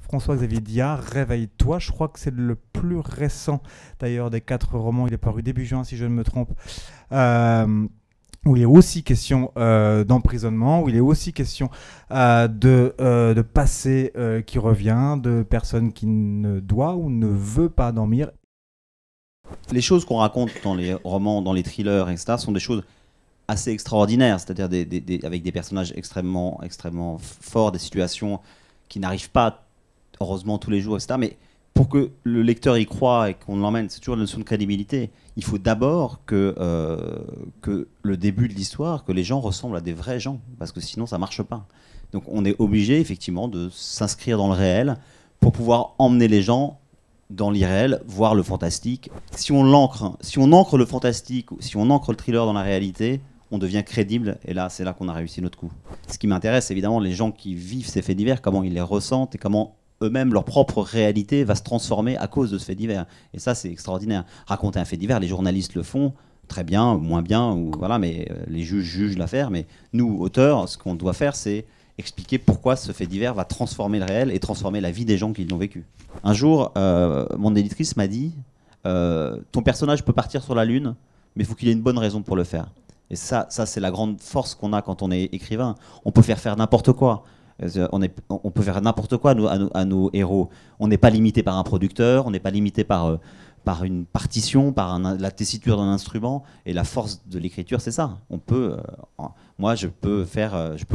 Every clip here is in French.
François-Xavier Diard, Réveille-toi. Je crois que c'est le plus récent d'ailleurs des 4 romans. Il est paru début juin si je ne me trompe. Où il est aussi question d'emprisonnement, où il est aussi question de passé qui revient, de personnes qui ne doit ou ne veut pas dormir. Les choses qu'on raconte dans les romans, dans les thrillers, etc., sont des choses assez extraordinaires, c'est-à-dire avec des personnages extrêmement forts, des situations qui n'arrivent pas, heureusement, tous les jours, etc. Mais pour que le lecteur y croit et qu'on l'emmène, c'est toujours une notion de crédibilité. Il faut d'abord que le début de l'histoire, que les gens ressemblent à des vrais gens, parce que sinon ça ne marche pas. Donc on est obligé, effectivement, de s'inscrire dans le réel pour pouvoir emmener les gens dans l'irréel, voir le fantastique. Si on ancre le fantastique, si on ancre le thriller dans la réalité, on devient crédible, et là, c'est là qu'on a réussi notre coup. Ce qui m'intéresse, évidemment, les gens qui vivent ces faits divers, comment ils les ressentent et comment eux-mêmes, leur propre réalité va se transformer à cause de ce fait divers. Et ça, c'est extraordinaire. Raconter un fait divers, les journalistes le font, très bien, ou moins bien, ou voilà, mais les juges jugent l'affaire. Mais nous, auteurs, ce qu'on doit faire, c'est expliquer pourquoi ce fait divers va transformer le réel et transformer la vie des gens qui l'ont vécu. Un jour, mon éditrice m'a dit ton personnage peut partir sur la Lune, mais il faut qu'il ait une bonne raison pour le faire. Et ça c'est la grande force qu'on a quand on est écrivain. On peut faire n'importe quoi. On peut faire n'importe quoi à nos héros. On n'est pas limité par un producteur, on n'est pas limité par une partition, par la tessiture d'un instrument. Et la force de l'écriture, c'est ça. Moi, je peux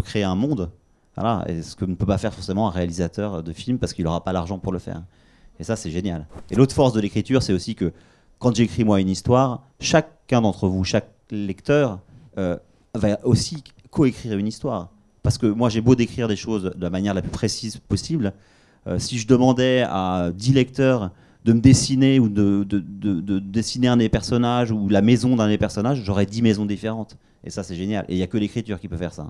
créer un monde. Voilà, et ce que ne peut pas faire forcément un réalisateur de film parce qu'il n'aura pas l'argent pour le faire. Et ça, c'est génial. Et l'autre force de l'écriture, c'est aussi que quand j'écris moi une histoire, chacun d'entre vous, chaque lecteur va aussi coécrire une histoire. Parce que moi, j'ai beau décrire des choses de la manière la plus précise possible, si je demandais à 10 lecteurs de me dessiner ou de dessiner un des personnages ou la maison d'un des personnages, j'aurais 10 maisons différentes. Et ça, c'est génial. Et il n'y a que l'écriture qui peut faire ça.